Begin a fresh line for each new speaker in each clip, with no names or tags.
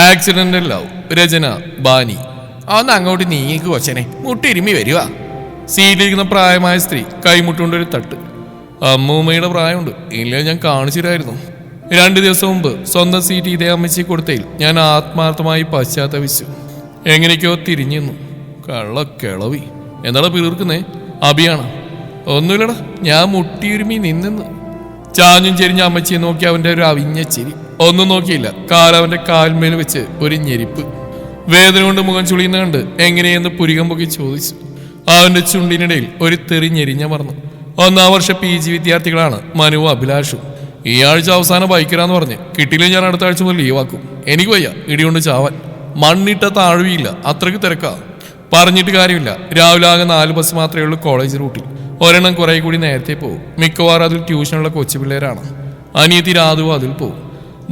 Accidental love. രചന ബാനി. അന്ന് അങ്ങോട്ട് നീങ്ങി കൊച്ചനെ, മുട്ടിരുമി വരുക. സീറ്റിലിരിക്കുന്ന പ്രായമായ സ്ത്രീ കൈമുട്ടുകൊണ്ടൊരു തട്ട്. അമ്മൂമ്മയുടെ പ്രായമുണ്ട്, ഇല്ല ഞാൻ കാണിച്ചിട്ടായിരുന്നു. 2 ദിവസം മുമ്പ് സ്വന്തം സീറ്റ് ഇതേ അമ്മച്ചി കൊടുത്തതിൽ ഞാൻ ആത്മാർത്ഥമായി പശ്ചാത്തപിച്ചു. എങ്ങനെയൊക്കെയോ തിരിഞ്ഞു നിന്നു. കള്ളക്കിളവി. എന്താണ് പിളർക്കുന്നേ? അഭിയാണ്. ഒന്നുമില്ലടാ, ഞാൻ മുട്ടിയുരുമി നിന്നെന്ന്. ചാഞ്ഞും ചെരിഞ്ഞ അമ്മച്ചിയെ നോക്കി അവന്റെ ഒരു അവിഞ്ഞ ചിരി. ഒന്നും നോക്കിയില്ല, കാലവന്റെ കാൽമേൽ വെച്ച് ഒരു ഞെരിപ്പ്. വേദന കൊണ്ട് മുഖം ചുളിയുന്ന കണ്ട് എങ്ങനെയെന്ന് പുരികം പൊക്കി ചോദിച്ചു. അവന്റെ ചുണ്ടിനിടയിൽ ഒരു തെറി ഞെരിഞ്ഞ മറന്നു. 1ാം വർഷ PG വിദ്യാർത്ഥികളാണ് മനുവും അഭിലാഷും. ഈ ആഴ്ച അവസാനം ബൈക്കരാന്ന് പറഞ്ഞ് കിട്ടിയില്ല, ഞാൻ അടുത്ത ആഴ്ച മുതൽ ലീവാക്കും. എനിക്ക് വയ്യ ഇടികൊണ്ട് ചാവാൻ. മണ്ണിട്ട താഴ്വിയില്ല, അത്രയ്ക്ക് തിരക്കാ. പറഞ്ഞിട്ട് കാര്യമില്ല. രാവിലെ ആകെ 4 ബസ് മാത്രമേ ഉള്ളൂ കോളേജ് റൂട്ടിൽ. ഒരെണ്ണം കുറെ കൂടി നേരത്തെ പോകും. മിക്കവാറും അതിൽ ട്യൂഷനുള്ള കൊച്ചു പിള്ളേരാണ്. അനിയത്തി രാധുവും അതിൽ പോകും.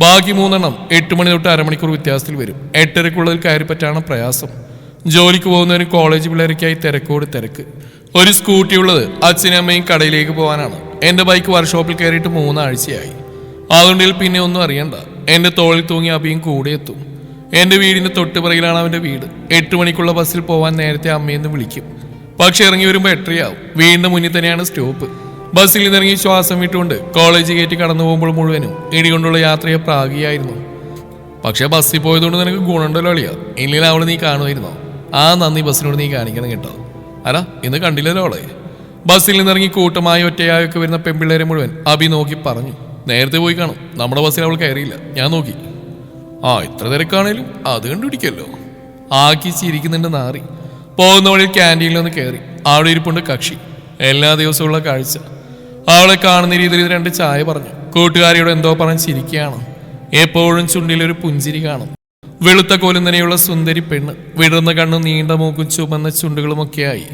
ബാക്കി 3 എണ്ണം 8 മണി തൊട്ട് അരമണിക്കൂർ വ്യത്യാസത്തിൽ വരും. 8:30-ക്കുള്ളതിൽ കയറി പറ്റാണ് പ്രയാസം. ജോലിക്ക് പോകുന്നവരും കോളേജ് പിള്ളേരൊക്കെയായി തിരക്കോട് തിരക്ക്. ഒരു സ്കൂട്ടി ഉള്ളത് അച്ഛനും അമ്മയും കടയിലേക്ക് പോകാനാണ്. എൻ്റെ ബൈക്ക് വർക്ക്ഷോപ്പിൽ കയറിയിട്ട് 3 ആഴ്ചയായി. അതുകൊണ്ടിൽ പിന്നെ ഒന്നും അറിയണ്ട. എൻ്റെ തോളിൽ തൂങ്ങി അഭിയും കൂടെ എത്തും. എൻ്റെ വീടിൻ്റെ തൊട്ടുപിറകിലാണ് അവൻ്റെ വീട്. 8 മണിക്കുള്ള ബസ്സിൽ പോകാൻ നേരത്തെ അമ്മയെന്ന് വിളിക്കും. പക്ഷെ ഇറങ്ങി വരുമ്പോൾ 8:30 വീണ്ടും മുന്നിൽ തന്നെയാണ് സ്റ്റോപ്പ്. ബസ്സിൽ നിന്നിറങ്ങി ശ്വാസം വിട്ടുകൊണ്ട് കോളേജ് കയറ്റി കടന്നു പോകുമ്പോൾ മുഴുവനും ഇടികൊണ്ടുള്ള യാത്രയെ പ്രാഗിയായിരുന്നു. പക്ഷെ ബസ്സിൽ പോയതുകൊണ്ട് നിനക്ക് ഗുണമുണ്ടല്ലോ അളിയ. ഇല്ലെങ്കിൽ അവള് നീ കാണുമായിരുന്നോ? ആ നന്ദി ബസ്സിനോട് നീ കാണിക്കണം കേട്ടോ. അല്ല, ഇന്ന് കണ്ടില്ലല്ലോ അവളെ. ബസ്സിൽ നിന്നിറങ്ങി കൂട്ടമായി ഒറ്റയായൊക്കെ വരുന്ന പെൺപിള്ളേരെ മുഴുവൻ അഭി നോക്കി പറഞ്ഞു. നേരത്തെ പോയി കാണും, നമ്മുടെ ബസ്സിൽ അവൾ കയറിയില്ല, ഞാൻ നോക്കി. ആ, ഇത്ര തിരക്കാണേലും അത് കണ്ടുപിടിക്കല്ലോ. ആക്കി ചിരിക്കുന്നുണ്ട് നാറി. പോകുന്ന വഴിയിൽ ക്യാൻറ്റീനിലൊന്ന് കയറി. അവിടെ ഇരിപ്പുണ്ട് കക്ഷി. എല്ലാ ദിവസവുമുള്ള കാഴ്ച. അവളെ കാണുന്ന രീതിയിൽ 2 ചായ പറഞ്ഞു. കൂട്ടുകാരിയോട് എന്തോ പറഞ്ഞ് ചിരിക്കുകയാണ്. എപ്പോഴും ചുണ്ടിലൊരു പുഞ്ചിരി കാണും. വെളുത്ത കോലുന്നനെയുള്ള സുന്ദരി പെണ്ണ്. വിടർന്ന കണ്ണും നീണ്ട മൂക്കും ചുമന്ന ചുണ്ടുകളുമൊക്കെയായി.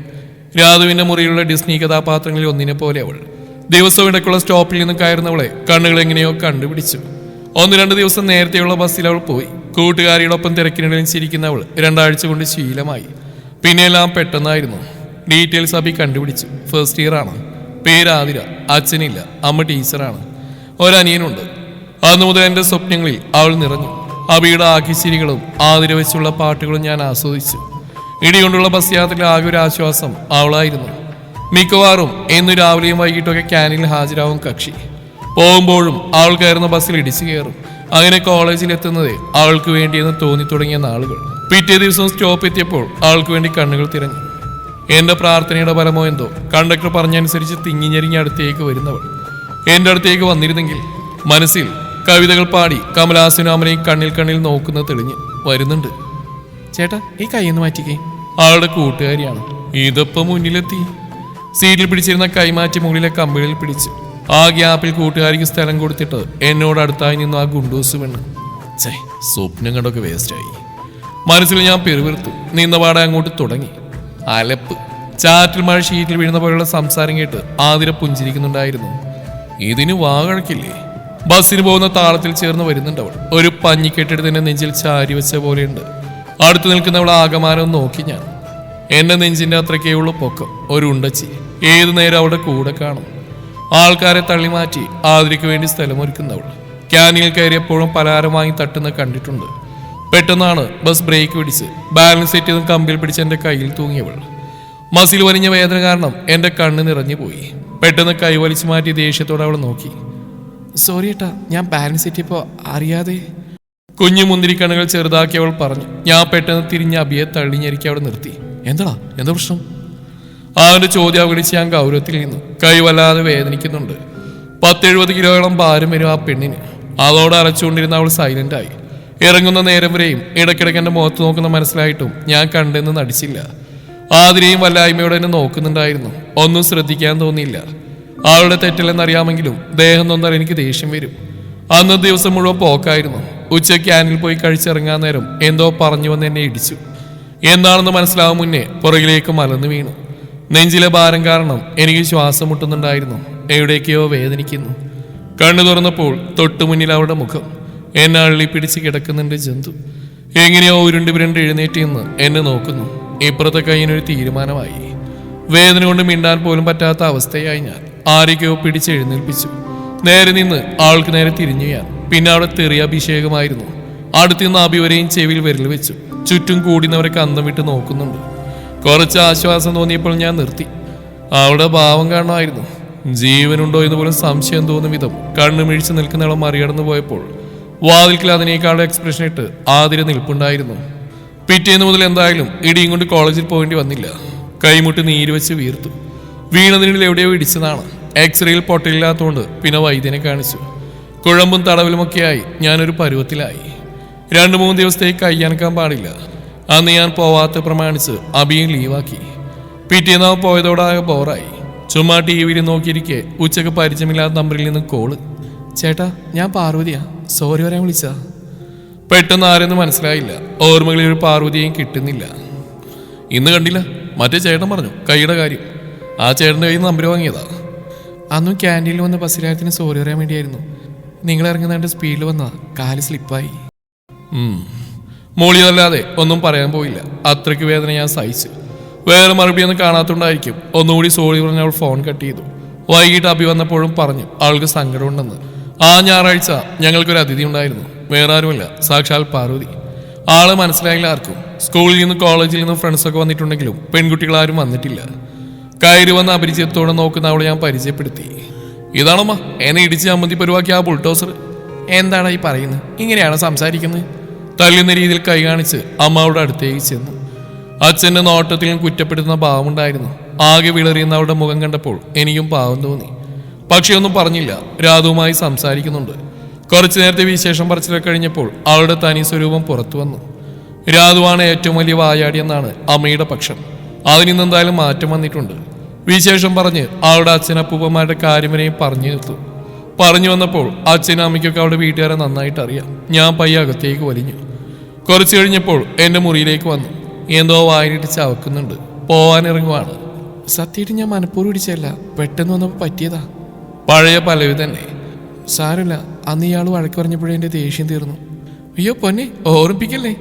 രാധുവിന്റെ മുറിയിലുള്ള ഡിസ്നി കഥാപാത്രങ്ങളിൽ ഒന്നിനെ പോലെ അവൾ. ദിവസവും ഇടയ്ക്കുള്ള സ്റ്റോപ്പിൽ നിന്ന് കയറുന്നവളെ കണ്ണുകൾ എങ്ങനെയോ കണ്ടുപിടിച്ചു. 1-2 ദിവസം നേരത്തെയുള്ള ബസ്സിൽ അവൾ പോയി. കൂട്ടുകാരിയോടൊപ്പം തിരക്കിനിടയിൽ ചിരിക്കുന്ന അവൾ 2 ആഴ്ച കൊണ്ട് ശീലമായി. പിന്നെ എല്ലാം പെട്ടെന്നായിരുന്നു. ഡീറ്റെയിൽസ് അഭി കണ്ടുപിടിച്ചു. ഫസ്റ്റ് ഇയർ ആണ്. പേര് ആതിര. അച്ഛനില്ല, അമ്മ ടീച്ചറാണ്. ഒരനിയനുണ്ട്. അന്നു മുതൽ എൻ്റെ സ്വപ്നങ്ങളിൽ അവൾ നിറഞ്ഞു. അഭിയുടെ ആക്കിച്ചിരികളും ആതിര വെച്ചുള്ള പാട്ടുകളും ഞാൻ ആസ്വദിച്ചു. ഇടികൊണ്ടുള്ള ബസ് യാത്രയിൽ ആകെ ഒരു ആശ്വാസം അവളായിരുന്നു. മിക്കവാറും എന്നു രാവിലെയും വൈകിട്ടൊക്കെ ക്യാനിൽ ഹാജരാവും കക്ഷി. പോകുമ്പോഴും അവൾ കയറുന്ന ബസ്സിൽ ഇടിച്ചു കയറും. അങ്ങനെ കോളേജിൽ എത്തുന്നത് അവൾക്ക് വേണ്ടിയെന്ന് തോന്നി തുടങ്ങിയ നാളുകൾ. പിറ്റേ ദിവസം സ്റ്റോപ്പ് എത്തിയപ്പോൾ അവൾക്ക് വേണ്ടി കണ്ണുകൾ തിരഞ്ഞു. എൻ്റെ പ്രാർത്ഥനയുടെ ഫലമോ എന്തോ, കണ്ടക്ടർ പറഞ്ഞനുസരിച്ച് തിങ്ങിഞ്ഞെരിഞ്ഞ അടുത്തേക്ക് വരുന്നവൾ എൻ്റെ അടുത്തേക്ക് വന്നിരുന്നെങ്കിൽ. മനസ്സിൽ കവിതകൾ പാടി കമലാസനും അമലയും കണ്ണിൽ നോക്കുന്നത് തെളിഞ്ഞ് വരുന്നുണ്ട്. ചേട്ടാ, ഈ കൈയൊന്ന് മാറ്റിക്കേ. അവളുടെ കൂട്ടുകാരിയാണ്. ഇതപ്പം മുന്നിലെത്തി. സീറ്റിൽ പിടിച്ചിരുന്ന കൈമാറ്റി മുകളിലെ കമ്പിളിൽ പിടിച്ച് ആ ഗ്യാപ്പിൽ കൂട്ടുകാരിക്ക് സ്ഥലം കൊടുത്തിട്ട് എന്നോട് അടുത്തായി നിന്ന് ആ ഗുണ്ടൂസ് പെണ്ണ്. സ്വപ്നം കണ്ടൊക്കെ വേസ്റ്റായി. മനസ്സിൽ ഞാൻ പെരുവിർത്തു. നിന്നപാടെ അങ്ങോട്ട് തുടങ്ങി. അലപ്പ്. ചാറ്റിൽ മഴ ഷീറ്റിൽ വീഴുന്ന പോലുള്ള സംസാരം കേട്ട് ആതിര പുഞ്ചിരിക്കുന്നുണ്ടായിരുന്നു. ഇതിന് വാകഴക്കില്ലേ? ബസ്സിന് പോകുന്ന താളത്തിൽ ചേർന്ന് വരുന്നുണ്ടവൾ. ഒരു പഞ്ഞിക്കെട്ടെടുത്ത് നെഞ്ചിൽ ചാരി വെച്ച പോലെയുണ്ട്. അടുത്ത് നിൽക്കുന്നവൾ ആകമാനം നോക്കി ഞാൻ. എന്റെ നെഞ്ചിന്റെ അത്രയ്ക്കേ ഉള്ളൂ പൊക്കം. ഒരു ഉണ്ടച്ചി. ഏതു നേരം അവളുടെ കൂടെ കാണും. ആൾക്കാരെ തള്ളിമാറ്റി ആതിരയ്ക്ക് വേണ്ടി സ്ഥലമൊരുക്കുന്നവൾ. ക്യാനിൽ കയറിയപ്പോഴും പലഹാരം വാങ്ങി തട്ടുന്ന കണ്ടിട്ടുണ്ട്. പെട്ടെന്നാണ് ബസ് ബ്രേക്ക് പിടിച്ച് ബാലൻസ് സെറ്റ് കമ്പിൽ പിടിച്ച് എൻ്റെ കയ്യിൽ തൂങ്ങിയവൾ. മസിൽ വലിഞ്ഞ വേദന കാരണം എൻ്റെ കണ്ണ് നിറഞ്ഞു പോയി. പെട്ടെന്ന് കൈ വലിച്ചു മാറ്റി ദേഷ്യത്തോടെ അവൾ നോക്കി. സോറി ഏട്ടാ, ഞാൻ ബാലൻസ് സെറ്റിയപ്പോൾ അറിയാതെ. കുഞ്ഞു മുന്തിരിക്കണ്ണുകൾ ചെറുതാക്കി അവൾ പറഞ്ഞു. ഞാൻ പെട്ടെന്ന് തിരിഞ്ഞ് അഭിയെ തള്ളിഞ്ഞെരിക്കി അവിടെ നിർത്തി. എന്താ പ്രശ്നം? അവൻ്റെ ചോദ്യം അവഗണിച്ച് ഞാൻ ഗൗരവത്തിൽ നിന്നു. കൈ വല്ലാതെ വേദനിക്കുന്നുണ്ട്. 10-70 കിലോയോളം ഭാരം വരും ആ പെണ്ണിന്. അതോടെ അരച്ചുകൊണ്ടിരുന്ന അവൾ സൈലൻ്റായി. ഇറങ്ങുന്ന നേരം വരെയും ഇടയ്ക്കിടയ്ക്ക് എൻ്റെ മുഖത്ത് നോക്കുന്ന മനസ്സിലായിട്ടും ഞാൻ കണ്ടെന്ന് നടിച്ചില്ല. ആതിരയും വല്ലായ്മയോടെ എന്നെ നോക്കുന്നുണ്ടായിരുന്നു. ഒന്നും ശ്രദ്ധിക്കാൻ തോന്നിയില്ല. അവളുടെ തെറ്റില്ലെന്നറിയാമെങ്കിലും ദേഹം നൊന്നാൽ എനിക്ക് ദേഷ്യം വരും. അന്ന് ദിവസം മുഴുവൻ പോക്കായിരുന്നു. ഉച്ചയ്ക്ക് ക്യാനിൽ പോയി കഴിച്ചിറങ്ങാൻ നേരം എന്തോ പറഞ്ഞു വന്ന് എന്നെ ഇടിച്ചു. എന്താണെന്ന് മനസ്സിലാവും മുന്നേ പുറകിലേക്ക് മലർന്നു വീണു. നെഞ്ചിലെ ഭാരം കാരണം എനിക്ക് ശ്വാസം മുട്ടുന്നുണ്ടായിരുന്നു. എവിടേക്കോ വേദനിക്കുന്നു. കണ്ണു തുറന്നപ്പോൾ തൊട്ടു മുന്നിൽ അവളുടെ മുഖം. എന്നെ അള്ളി പിടിച്ച് കിടക്കുന്നുണ്ട് ജന്തു. എങ്ങനെയോ ഉരുണ്ട് എഴുന്നേറ്റ് നിന്ന് എന്നെ നോക്കുന്നു. ഇപ്പുറത്തെ കൈയിനൊരു തീരുമാനമായി. വേദന കൊണ്ട് മിണ്ടാൻ പോലും പറ്റാത്ത അവസ്ഥയായി ഞാൻ. ആരെയൊക്കെയോ പിടിച്ച് എഴുന്നേൽപ്പിച്ചു. നേരെ നിന്ന് ആൾക്ക് നേരെ തിരിഞ്ഞു ഞാൻ. പിന്നെ അവിടെ തെറിയ അഭിഷേകമായിരുന്നു. അടുത്തുനിന്ന് അഭിവരെയും ചെവിയിൽ വിരൽ വെച്ചു. ചുറ്റും കൂടുന്നവരൊക്കെ അന്തം വിട്ട് നോക്കുന്നുണ്ട്. കുറച്ച് ആശ്വാസം തോന്നിയപ്പോൾ ഞാൻ നിർത്തി. അവളുടെ ഭാവം കാണണമായിരുന്നു. ജീവനുണ്ടോ എന്ന് പോലും സംശയം തോന്നും വിധം കണ്ണു മിഴിച്ച് നിൽക്കുന്നവളെ മറികടന്നു പോയപ്പോൾ വാതിൽക്കിൽ അതിനേക്കാളുടെ എക്സ്പ്രഷൻ ഇട്ട് ആതിര നിൽപ്പുണ്ടായിരുന്നു. പിറ്റേന്ന് മുതൽ എന്തായാലും ഇടിയും കൊണ്ട് കോളേജിൽ പോകേണ്ടി വന്നില്ല. കൈമുട്ട് നീര് വെച്ച് വീർത്തു. വീണതിനിടയിൽ എവിടെയോ ഇടിച്ചതാണ്. എക്സ്റേയിൽ പൊട്ടലില്ലാത്തതുകൊണ്ട് പിന്നെ വൈദ്യനെ കാണിച്ചു. കുഴമ്പും തടവലുമൊക്കെയായി ഞാനൊരു പരുവത്തിലായി. 2-3 ദിവസത്തേക്ക് കയ്യനക്കാൻ പാടില്ല. അന്ന് ഞാൻ പോവാത്ത പ്രമാണിച്ച് അബിയും ലീവാക്കി. പിറ്റേന്ന് പോയതോടാകെ ബോറായി. ചുമ്മാ ടി വിയിൽ നോക്കിയിരിക്കെ ഉച്ചക്ക് പരിചയമില്ലാത്ത നമ്പറിൽ നിന്ന് കോള്. ചേട്ടാ, ഞാൻ പാർവതിയാ, സോറി പറയാൻ വിളിച്ചാ. പെട്ടെന്ന് ആരെന്ന് മനസ്സിലായില്ല. ഓർമ്മകളിൽ ഒരു പാർവതിയെയും കിട്ടുന്നില്ല. ഇന്ന് കണ്ടില്ല. മറ്റേ ചേട്ടൻ പറഞ്ഞു കൈയുടെ കാര്യം. ആ ചേട്ടൻ്റെ കയ്യിൽ നമ്പർ വാങ്ങിയതാ. അന്നും ക്യാൻറ്റീനിൽ വന്ന ബസ്സിലായത്തിന് സോറി പറയാൻ വേണ്ടിയായിരുന്നു. നിങ്ങൾ ഇറങ്ങുന്നതിൻ്റെ സ്പീഡിൽ വന്നാ കാല് സ്ലിപ്പായി. മോളിയതല്ലാതെ ഒന്നും പറയാൻ പോയില്ല. അത്രയ്ക്ക് വേദന ഞാൻ സഹിച്ചു. വേറെ മറുപടിയൊന്നും കാണാത്തോണ്ടായിരിക്കും ഒന്നുകൂടി സോറി പറഞ്ഞ് അവൾ ഫോൺ കട്ട് ചെയ്തു. വൈകിട്ട് അഭി വന്നപ്പോഴും പറഞ്ഞു അവൾക്ക് സങ്കടമുണ്ടെന്ന്. ആ ഞായറാഴ്ച ഞങ്ങൾക്കൊരു അതിഥി ഉണ്ടായിരുന്നു. വേറെ ആരുമല്ല, സാക്ഷാൽ പാർവതി. ആളെ മനസ്സിലായില്ല ആർക്കും. സ്കൂളിൽ നിന്നും കോളേജിൽ നിന്നും ഫ്രണ്ട്സൊക്കെ വന്നിട്ടുണ്ടെങ്കിലും പെൺകുട്ടികളാരും വന്നിട്ടില്ല. കയറി വന്ന അപരിചയത്തോടെ നോക്കുന്ന അവളെ ഞാൻ പരിചയപ്പെടുത്തി. ഇതാണമ്മ എന്നെ ഇടിച്ച് അമ്മന്തി പരുവാക്കി ആ ബുൾഡോസർ. എന്താണ് ഈ പറയുന്നത്? ഇങ്ങനെയാണോ സംസാരിക്കുന്നത്? തല്ലുന്ന രീതിയിൽ കൈ കാണിച്ച് അമ്മ അവളുടെ അടുത്തേക്ക് ചെന്നു. അച്ഛൻ്റെ നോട്ടത്തിലും കുറ്റപ്പെടുത്തുന്ന ഭാവമുണ്ടായിരുന്നു. ആകെ വിളറിയുന്ന അവളുടെ മുഖം കണ്ടപ്പോൾ എനിക്കും പാവം തോന്നി. പക്ഷെ ഒന്നും പറഞ്ഞില്ല. രാധുവുമായി സംസാരിക്കുന്നുണ്ട്. കുറച്ചു നേരത്തെ വിശേഷം പറച്ചിലൊക്കെ കഴിഞ്ഞപ്പോൾ അവളുടെ തനി സ്വരൂപം പുറത്തു വന്നു. രാധുവാണ് ഏറ്റവും വലിയ വായാടിയെന്നാണ് അമ്മയുടെ പക്ഷം. അതിനിന്നെന്തായാലും മാറ്റം വന്നിട്ടുണ്ട്. വിശേഷം പറഞ്ഞ് അവളുടെ അച്ഛനപ്പൂപ്പന്മാരുടെ കാര്യം വരെയും പറഞ്ഞു തീർത്തു. പറഞ്ഞു വന്നപ്പോൾ അച്ഛനും അമ്മയ്ക്കൊക്കെ അവളുടെ വീട്ടുകാരെ നന്നായിട്ട് അറിയാം. ഞാൻ പയ്യെ അകത്തേക്ക് വലിഞ്ഞു. കുറച്ചു കഴിഞ്ഞപ്പോൾ എൻ്റെ മുറിയിലേക്ക് വന്നു. എന്തോ വായിലിട്ട് ചവക്കുന്നുണ്ട്. പോവാനിറങ്ങുവാണ്. സത്യമായിട്ട് ഞാൻ മനഃപൂർവ്വം ഇടിച്ചല്ല, പെട്ടെന്ന് വന്നപ്പോൾ പറ്റിയതാ. പഴയ പലവി തന്നെ. സാരമില്ല, അന്ന് ഇയാൾ വഴക്ക് പറഞ്ഞപ്പോഴേ എൻ്റെ ദേഷ്യം തീർന്നു. അയ്യോ പൊന്നെ, ഓർമ്മിപ്പിക്കല്ലേ.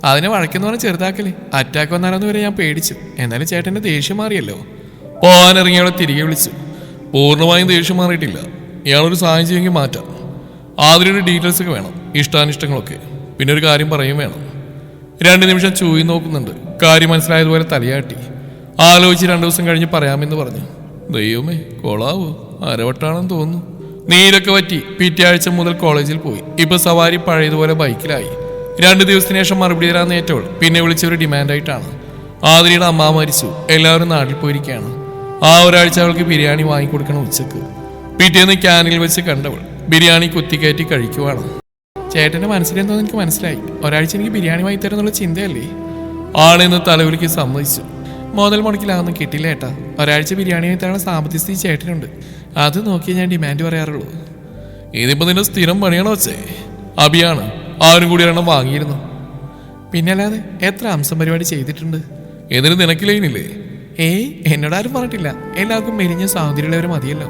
അതിനെ വഴക്കെന്ന് പറഞ്ഞാൽ ചെറുതാക്കല്ലേ. അറ്റാക്ക് വന്നാലെന്ന് വരെ ഞാൻ പേടിച്ചു. എന്നാലും ചേട്ടൻ്റെ ദേഷ്യം മാറിയല്ലോ. പോകാനിറങ്ങിയവളെ തിരികെ വിളിച്ചു. പൂർണ്ണമായും ദേഷ്യം മാറിയിട്ടില്ല. ഇയാളൊരു സഹായം ചെയ്യുമെങ്കിൽ മാറ്റാം. ആദ്യയുടെ ഡീറ്റെയിൽസ് ഒക്കെ വേണം, ഇഷ്ടാനിഷ്ടങ്ങളൊക്കെ. പിന്നെ ഒരു കാര്യം പറയും വേണം. 2 നിമിഷം ചൂയി നോക്കുന്നുണ്ട്. കാര്യം മനസ്സിലായതുപോലെ തലയാട്ടി. ആലോചിച്ച് 2 ദിവസം കഴിഞ്ഞ് പറയാമെന്ന് പറഞ്ഞു. ദൈവമേ, കൊളാവോ, അരവട്ടാണെന്ന് തോന്നുന്നു. നീരൊക്കെ പറ്റി പിറ്റേ ആഴ്ച മുതൽ കോളേജിൽ പോയി. ഇപ്പൊ സവാരി പഴയതുപോലെ ബൈക്കിലായി. 2 ദിവസത്തിന് ശേഷം മറുപടി തരാൻ നേറ്റോൾ പിന്നെ വിളിച്ചൊരു ഡിമാൻഡായിട്ടാണ്. ആതിരയുടെ അമ്മ മരിച്ചു. എല്ലാവരും നാട്ടിൽ പോയിരിക്കുകയാണ്. ആ ഒരാഴ്ച അവൾക്ക് ബിരിയാണി വാങ്ങിക്കൊടുക്കണം ഉച്ചക്ക്. പിറ്റേന്ന് ക്യാനിൽ വെച്ച് കണ്ടവൾ ബിരിയാണി കുത്തിക്കയറ്റി കഴിക്കുവാണ്. ചേട്ടൻ്റെ മനസ്സിലെന്തോന്ന് എനിക്ക് മനസ്സിലായി. ഒരാഴ്ച എനിക്ക് ബിരിയാണി വാങ്ങി തരുന്നുള്ള ചിന്തയല്ലേ? ആണെന്ന് തലവിളിക്ക് സമ്മതിച്ചു. മുതൽ മുടക്കിലാണെന്ന് കിട്ടില്ല ഏട്ടാ. ഒരാഴ്ച ബിരിയാണി വാങ്ങി തരാനുള്ള സാമ്പത്തിക സ്ഥിതി ചേട്ടനുണ്ട്. അത് നോക്കിയേ ഞാൻ ഡിമാൻഡ് പറയാറുള്ളൂ. ഇതിപ്പോ നിന്റെ സ്ഥിരം പണിയാണോ വെച്ചേ? അഭിയാണ്. ആരും കൂടി ഒരെണ്ണം വാങ്ങിയിരുന്നു. പിന്നല്ലാതെ എത്ര അംശം പരിപാടി ചെയ്തിട്ടുണ്ട്. എന്നിട്ട് നിനക്കില്ലേനില്ലേ? എന്നോടാരും പറഞ്ഞിട്ടില്ല. എല്ലാവർക്കും മെലിഞ്ഞ സൗന്ദര്യമുള്ളവർ മതിയല്ലോ.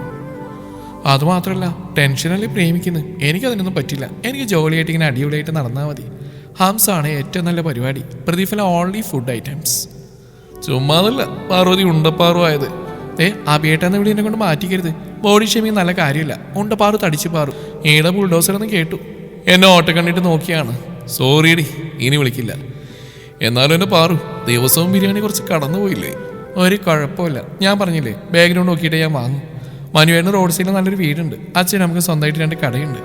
അതുമാത്രമല്ല, ടെൻഷനല്ലേ പ്രേമിക്കുന്നത്. എനിക്കതിനൊന്നും പറ്റില്ല. എനിക്ക് ജോലിയായിട്ട് ഇങ്ങനെ അടിപൊളിയായിട്ട് നടന്നാൽ മതി. ഹംസാണ് ഏറ്റവും നല്ല പരിപാടി. പ്രതിഫലം ഓൺലി ഫുഡ് ഐറ്റംസ്. ചുമ്മാതല്ല പാർവതി ഉണ്ടപ്പാറുവായത്. അബിയേട്ടെന്ന വിളി എന്നെ കൊണ്ട് മാറ്റിക്കരുത്. ബോഡി ഷേമിങ് നല്ല കാര്യമില്ല. ഉണ്ടപ്പാറു തടിച്ചു പാറു. ഏടെ ബുൾഡോസറെന്ന് കേട്ടു. എന്നെ ഓട്ടം കണ്ടിട്ട് നോക്കിയാണ്. സോറിയടി, ഇനി വിളിക്കില്ല. എന്നാലും എന്നെ പാറു, ദിവസവും ബിരിയാണി കുറച്ച് കടന്നു പോയില്ലേ? ഒരു കുഴപ്പമില്ല. ഞാൻ പറഞ്ഞില്ലേ, ബാക്ക്ഗ്രൗണ്ട് നോക്കിയിട്ട് ഞാൻ വാങ്ങും. മനുവേണ്ണ റോഡ് സൈഡിൽ നല്ലൊരു വീടുണ്ട്. അച്ഛൻ നമുക്ക് സ്വന്തമായിട്ട് 2 കടയുണ്ട്.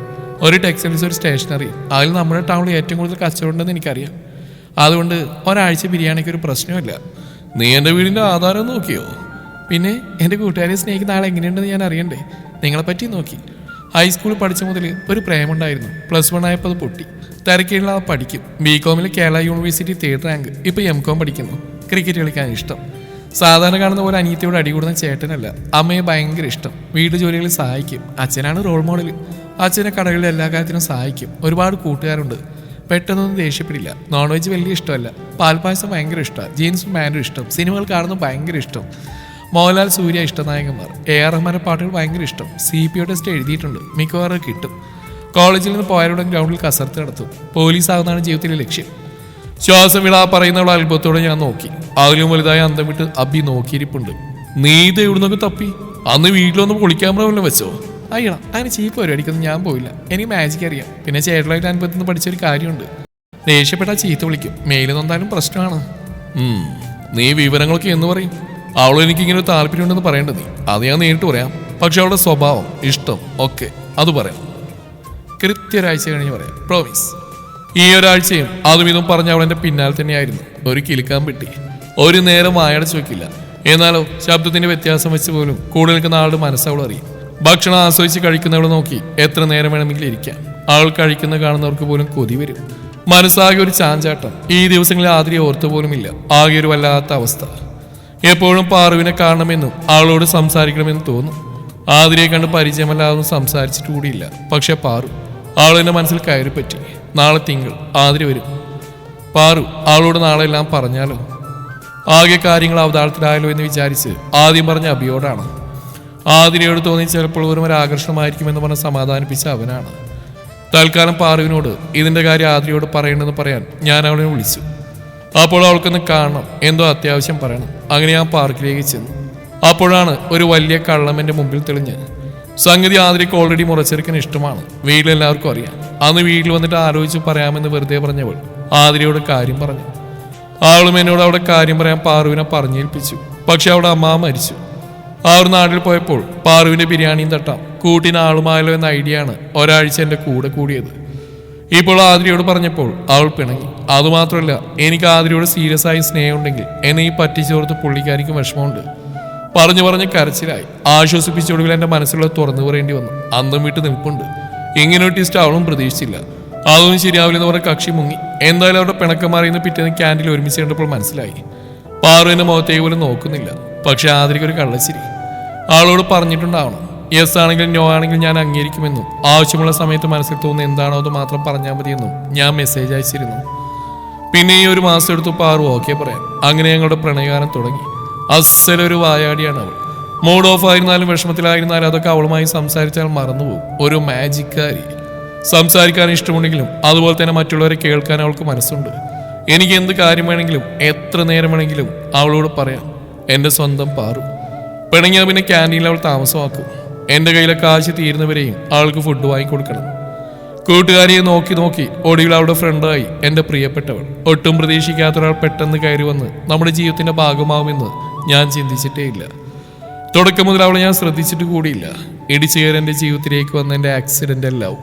ഒരു ടെക്സ്റ്റൈൽസ്, ഒരു സ്റ്റേഷനറി. അതിൽ നമ്മുടെ ടൗണിൽ ഏറ്റവും കൂടുതൽ കച്ചവടം ഉണ്ടെന്ന് എനിക്കറിയാം. അതുകൊണ്ട് ഒരാഴ്ച ബിരിയാണിക്ക് ഒരു പ്രശ്നമില്ല. നീ എൻ്റെ വീടിൻ്റെ ആധാരം നോക്കിയോ? പിന്നെ എൻ്റെ കൂട്ടുകാരെ സ്നേഹിക്കുന്ന ആൾ എങ്ങനെയുണ്ടെന്ന് ഞാൻ അറിയണ്ടേ? നിങ്ങളെപ്പറ്റി നോക്കി. ഹൈസ്കൂളിൽ പഠിച്ച മുതൽ ഒരു പ്രേമുണ്ടായിരുന്നു. +1 ആയപ്പോൾ അത് പൊട്ടി. തിരക്കിയുള്ള പഠിക്കും. BCom Kerala university 3rd rank. ഇപ്പോൾ MCom പഠിക്കുന്നു. ക്രിക്കറ്റ് കളിക്കാൻ ഇഷ്ടം. സാധാരണ കാണുന്ന പോലെ അനിയത്തിയോട് അടികൂടുന്ന ചേട്ടനല്ല. അമ്മയെ ഭയങ്കര ഇഷ്ടം. വീട്ടു ജോലികളിൽ സഹായിക്കും. അച്ഛനാണ് റോൾ മോഡൽ. അച്ഛനെ കടകളിൽ എല്ലാ കാര്യത്തിനും സഹായിക്കും. ഒരുപാട് കൂട്ടുകാരുണ്ട്. പെട്ടെന്നൊന്നും ദേഷ്യപ്പെടില്ല. നോൺ വെജ് വലിയ ഇഷ്ടമല്ല. പാൽപ്പായസം ഭയങ്കര ഇഷ്ടമാണ്. ജീൻസും പാൻറ്റും ഇഷ്ടം. സിനിമകൾ കാണുന്നത് ഭയങ്കര ഇഷ്ടം. മോഹൻലാൽ, സൂര്യ ഇഷ്ടനായകന്മാർ. AR റഹ്മാന്റെ പാട്ടുകൾ ഭയങ്കര ഇഷ്ടം. CPO ടെസ്റ്റ് എഴുതിയിട്ടുണ്ട്. മിക്കവാറും കിട്ടും. കോളേജിൽ നിന്ന് പോയാലുടൻ ഗ്രൗണ്ടിൽ കസർത്ത് നടത്തും. പോലീസ് ആകുന്നതാണ് ജീവിതത്തിലെ ലക്ഷ്യം. ശ്വാസം വിടാ പറയുന്നവളെ അത്ഭുതത്തോടെ ഞാൻ നോക്കി. അതിലും വലുതായ അന്തം വിട്ട് അബി നോക്കിയിരിപ്പുണ്ട്. നീ ഇത് എവിടുന്നൊക്കെ തപ്പി? അന്ന് വീട്ടിലൊന്നും പൊളിക്യാമറ വല്ലതും വെച്ചോ? അയ്യടാ അങ്ങനെ ചീപ്പ് പരിപാടിക്കൊന്നും ഞാൻ പോയില്ല. എനിക്ക് മാജിക് അറിയാം. പിന്നെ ചേട്ടലായിട്ട് അനുഭവത്തിൽ നിന്ന് പഠിച്ചൊരു കാര്യമുണ്ട്. ദേഷ്യപ്പെട്ടാൽ ചീത്ത വിളിക്കും. മെയില് നന്നാലും പ്രശ്നമാണ്. നീ വിവരങ്ങളൊക്കെ എന്ന് പറയും. അവളെനിക്ക് ഇങ്ങനെ താല്പര്യമുണ്ടെന്ന് പറയേണ്ടത് നീ. അത് ഞാൻ നേരിട്ട് പറയാം. പക്ഷെ അവളുടെ സ്വഭാവം, ഇഷ്ടം ഒക്കെ അത് പറയാം. കൃത്യൊരാഴ്ച കഴിഞ്ഞ് പറയാം. പ്രോമിസ്. ഈ ഒരാഴ്ചയും അതും ഇതും പറഞ്ഞ അവളെന്റെ പിന്നാലെ തന്നെയായിരുന്നു. ഒരു കിലുക്കാൻ പെട്ടി. ഒരു നേരം വായടച്ച് വെക്കില്ല. എന്നാലോ ശബ്ദത്തിന്റെ വ്യത്യാസം വെച്ച് പോലും കൂടെ നിൽക്കുന്ന ആളുടെ മനസ്സവൾ അറിയും. ഭക്ഷണം ആസ്വദിച്ച് കഴിക്കുന്നവളെ നോക്കി എത്ര നേരം വേണമെങ്കിലും ഇരിക്കാം. അവൾ കഴിക്കുന്ന കാണുന്നവർക്ക് പോലും കൊതി വരും. മനസ്സാകെ ഒരു ചാഞ്ചാട്ടം. ഈ ദിവസങ്ങളിൽ ആതിരയെ ഓർത്തു പോലുമില്ല. ആകെ ഒരു വല്ലാത്ത അവസ്ഥ. എപ്പോഴും പാറുവിനെ കാണണമെന്നും അവളോട് സംസാരിക്കണമെന്നും തോന്നും. ആതിരയെ കണ്ട് പരിചയമല്ലാതൊന്നും സംസാരിച്ചിട്ട് കൂടിയില്ല. പക്ഷെ പാറു അവളെന്റെ മനസ്സിൽ കയറി പറ്റി. നാളെ തിങ്കൾ ആതിര വരും. പാറു അവളോട് നാളെ എല്ലാം പറഞ്ഞാലോ? ആകെ കാര്യങ്ങൾ അവതാളത്തിലായാലോ എന്ന് വിചാരിച്ച് ആദ്യം പറഞ്ഞ അഭിയോടാണ്. ആതിരയോട് തോന്നി ചിലപ്പോൾ ഒരു ആകർഷണമായിരിക്കുമെന്ന് പറഞ്ഞ് സമാധാനിപ്പിച്ച അവനാണ്. തൽക്കാലം പാറുവിനോട് ഇതിന്റെ കാര്യം ആതിരയോട് പറയണമെന്ന് പറയാൻ ഞാൻ അവളെ വിളിച്ചു. അപ്പോൾ അവൾക്കൊന്ന് കാണണം, എന്തോ അത്യാവശ്യം പറയണം. അങ്ങനെ ഞാൻ പാർക്കിലേക്ക് ചെന്നു. അപ്പോഴാണ് ഒരു വലിയ കള്ളം എൻ്റെ മുമ്പിൽ തെളിഞ്ഞ്. സംഗതി ആതിരയ്ക്ക് ഓൾറെഡി മുറച്ചെറുക്കാൻ ഇഷ്ടമാണ്. വീട്ടിലെല്ലാവർക്കും അറിയാം. അന്ന് വീട്ടിൽ വന്നിട്ട് ആലോചിച്ച് പറയാമെന്ന് വെറുതെ പറഞ്ഞവൾ ആതിരയോട് കാര്യം പറഞ്ഞു. അവളും എന്നോട് അവിടെ കാര്യം പറയാൻ പാറുവിനെ പറഞ്ഞേൽപ്പിച്ചു. പക്ഷെ അവിടെ അമ്മ മരിച്ചു. അവർ നാട്ടിൽ പോയപ്പോൾ പാറുവിന്റെ ബിരിയാണിയും തട്ടാം കൂട്ടിന് ആളുമായല്ലോ എന്ന ഐഡിയ ആണ് ഒരാഴ്ച എൻ്റെ കൂടെ കൂടിയത്. ഇപ്പോൾ ആതിരയോട് പറഞ്ഞപ്പോൾ അവൾ പിണങ്ങി. അതുമാത്രമല്ല, എനിക്ക് ആതിരയോട് സീരിയസ് ആയി സ്നേഹമുണ്ടെങ്കിൽ എന്നെ ഈ പറ്റിച്ചോർത്ത് പുള്ളിക്കാരിക്കും വിഷമമുണ്ട്. പറഞ്ഞു കരച്ചിലായി. ആശ്വസിപ്പിച്ചൊടുവിൽ എൻ്റെ മനസ്സിലുള്ളത് തുറന്നു പറയേണ്ടി വന്നു. അന്തം വിട്ട് നിൽപ്പുണ്ട്. ഇങ്ങനെ ഒരു ടിസ്റ്റ് അവളും പ്രതീക്ഷിച്ചില്ല. അതൊന്നും ശരിയാവില്ലെന്ന് പറഞ്ഞ കക്ഷി മുങ്ങി. എന്തായാലും അവരുടെ പിണക്കം മാറിയെന്ന് പിറ്റേന്ന് ക്യാൻറ്റീനിൽ ഒരുമിച്ച് കണ്ടപ്പോൾ മനസ്സിലായി. പാറു എൻ്റെ മുഖത്തേക്ക് പോലും നോക്കുന്നില്ല. പക്ഷെ ആതിരയ്ക്കൊരു കള്ളച്ചിരി. അവളോട് പറഞ്ഞിട്ടുണ്ടാവണം. യെസ് ആണെങ്കിലും നോ ആണെങ്കിലും ഞാൻ അംഗീകരിക്കുമെന്നും ആവശ്യമുള്ള സമയത്ത് മനസ്സിൽ തോന്നുന്ന എന്താണോ അത് മാത്രം പറഞ്ഞാൽ മതിയെന്നും ഞാൻ മെസ്സേജ് അയച്ചിരുന്നു. പിന്നെ ഈ ഒരു മാസം എടുത്തു പാറു ഓക്കെ പറയാൻ. അങ്ങനെ ഞങ്ങളുടെ പ്രണയകാലം തുടങ്ങി. അസലൊരു വായാടിയാണ് അവൾ. മൂഡ് ഓഫ് ആയിരുന്നാലും വിഷമത്തിലായിരുന്നാലും അതൊക്കെ അവളുമായി സംസാരിച്ചാൽ മറന്നുപോകും. ഒരു മാജിക്കാരി. സംസാരിക്കാൻ ഇഷ്ടമുണ്ടെങ്കിലും അതുപോലെ തന്നെ മറ്റുള്ളവരെ കേൾക്കാൻ അവൾക്ക് മനസ്സുണ്ട്. എനിക്ക് എന്ത് കാര്യം വേണമെങ്കിലും എത്ര നേരം വേണമെങ്കിലും അവളോട് പറയാം. എൻ്റെ സ്വന്തം പാറു. പിണങ്ങിയാൽ പിന്നെ ക്യാൻറ്റീനിൽ അവൾ താമസമാക്കും. എൻ്റെ കയ്യിലെ കാശ് തീരുന്നവരെയും അവൾക്ക് ഫുഡ് വാങ്ങിക്കൊടുക്കണം. കൂട്ടുകാരിയെ നോക്കി ഒടുവിൽ അവളുടെ ഫ്രണ്ടായി എൻ്റെ പ്രിയപ്പെട്ടവൾ. ഒട്ടും പ്രതീക്ഷിക്കാത്ത ഒരാൾ പെട്ടെന്ന് കയറി വന്ന് നമ്മുടെ ജീവിതത്തിൻ്റെ ഭാഗമാവുമെന്ന് ഞാൻ ചിന്തിച്ചിട്ടേ ഇല്ല. തുടക്കം മുതൽ അവളെ ഞാൻ ശ്രദ്ധിച്ചിട്ട് കൂടിയില്ല. ഇടിച്ചു കയറി എൻ്റെ ജീവിതത്തിലേക്ക് വന്ന എൻ്റെ ആക്സിഡൻ്റ് ലവ്.